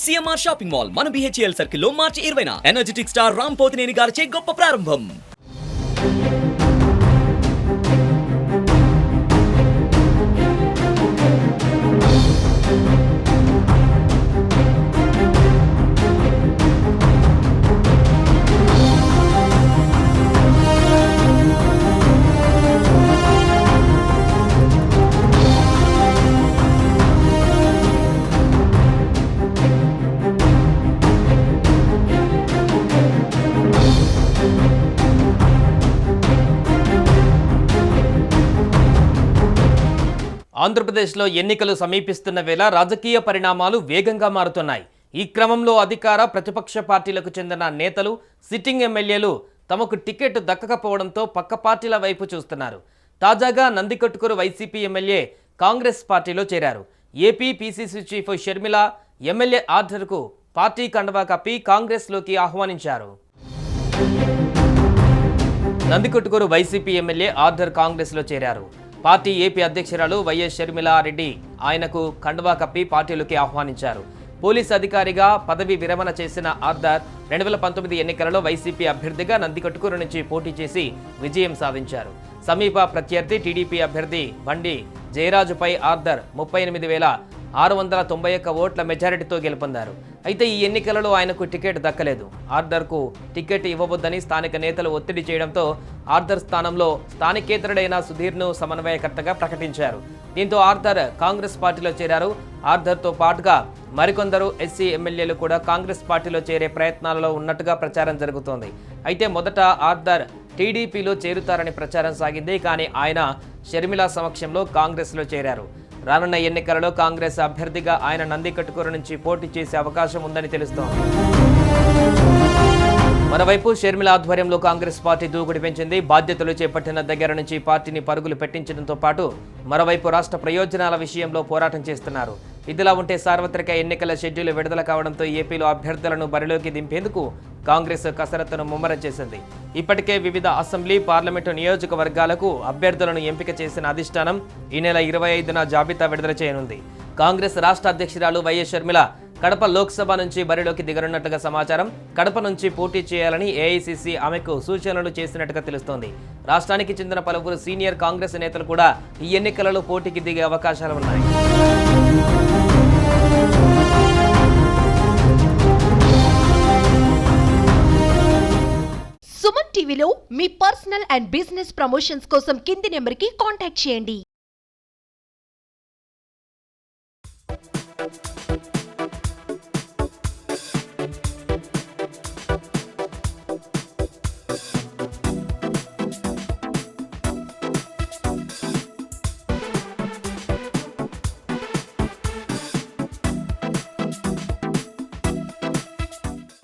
CMR shopping mall మన BHEL circle లో మార్చి 20న energetic star Ram Pothineni గారిచే గొప్ప ప్రారంభం. ఆంధ్రప్రదేశ్లో ఎన్నికలు సమీపిస్తున్న వేళ రాజకీయ పరిణామాలు వేగంగా మారుతున్నాయి. ఈ క్రమంలో అధికార ప్రతిపక్ష పార్టీలకు చెందిన నేతలు, సిట్టింగ్ ఎమ్మెల్యేలు తమకు టికెట్ దక్కకపోవడంతో పక్క పార్టీల వైపు చూస్తున్నారు. తాజాగా నందికొట్కూరు వైసీపీ ఎమ్మెల్యే కాంగ్రెస్ పార్టీలో చేరారు. AP PCC chief Sharmila MLA ఆర్డర్కు పార్టీ కండువా కప్పి కాంగ్రెస్లోకి ఆహ్వానించారు. నందికొట్కూరు వైసీపీ ఎమ్మెల్యే ఆర్డర్ కాంగ్రెస్లో చేరారు. పార్టీ ఏపీ అధ్యక్షురాలు వైఎస్ షర్మిలారెడ్డి ఆయనకు కండువా కప్పి పార్టీలోకి ఆహ్వానించారు. పోలీస్ అధికారిగా పదవి విరమణ చేసిన ఆర్డర్ 2019 ఎన్నికలలో వైసీపీ అభ్యర్థిగా నందికొట్కూరు నుంచి పోటీ చేసి విజయం సాధించారు. సమీప ప్రత్యర్థి టీడీపీ అభ్యర్థి బండి జయరాజుపై ఆర్డర్ 38,691 ఓట్ల మెజారిటీతో గెలుపొందారు. అయితే ఈ ఎన్నికలలో ఆయనకు టికెట్ దక్కలేదు. ఆర్డర్కు టికెట్ ఇవ్వవద్దని స్థానిక నేతలు ఒత్తిడి చేయడంతో ఆర్డర్ స్థానంలో స్థానికేతరుడైన సుధీర్ను సమన్వయకర్తగా ప్రకటించారు. దీంతో ఆర్డర్ కాంగ్రెస్ పార్టీలో చేరారు. ఆర్డర్తో పాటుగా మరికొందరు ఎస్సీ ఎమ్మెల్యేలు కూడా కాంగ్రెస్ పార్టీలో చేరే ప్రయత్నాలలో ఉన్నట్టుగా ప్రచారం జరుగుతోంది. అయితే మొదట ఆర్డర్ టీడీపీలో చేరుతారని ప్రచారం సాగింది. కానీ ఆయన షర్మిల సమక్షంలో కాంగ్రెస్లో చేరారు. రానున్న ఎన్నికలలో కాంగ్రెస్ అభ్యర్థిగా ఆయన నందికొట్కూరు నుంచి పోటీ చేసే అవకాశం ఉందని తెలుస్తోంది. మరోవైపు షర్మిల ఆధ్వర్యంలో కాంగ్రెస్ పార్టీ దూకుడు పెంచింది. బాధ్యతలు చేపట్టిన దగ్గర నుంచి పార్టీని పరుగులు పెట్టించడంతో పాటు మరోవైపు రాష్ట్ర ప్రయోజనాల విషయంలో పోరాటం చేస్తున్నారు. ఇదిలా ఉంటే సార్వత్రిక ఎన్నికల షెడ్యూల్ విడుదల కావడంతో ఏపీలో అభ్యర్థులను బరిలోకి దింపేందుకు కాంగ్రెస్ కసరత్తును ముమ్మరం చేసింది. ఇప్పటికే వివిధ అసెంబ్లీ, పార్లమెంటు నియోజకవర్గాలకు అభ్యర్థులను ఎంపిక చేసిన అధిష్టానం ఈ నెల 25న జాబితా విడుదల చేయనుంది. కాంగ్రెస్ రాష్ట్ర అధ్యక్షురాలు వైఎస్ షర్మిల కడప లోక్సభ నుంచి బరిలోకి దిగనున్నట్టుగా సమాచారం. కడప నుంచి పోటీ చేయాలని ఏఐసీసీ ఆమెకు సూచనలు చేసినట్టుగా తెలుస్తోంది. రాష్ట్రానికి చెందిన పలువురు సీనియర్ కాంగ్రెస్ నేతలు కూడా ఈ ఎన్నికలలో పోటీకి దిగే అవకాశాలు ఉన్నాయి. సుమన్ టీవీలో మీ పర్సనల్ అండ్ బిజినెస్ ప్రమోషన్స్ కోసం కింది నెంబర్కి కాంటాక్ట్ చేయండి.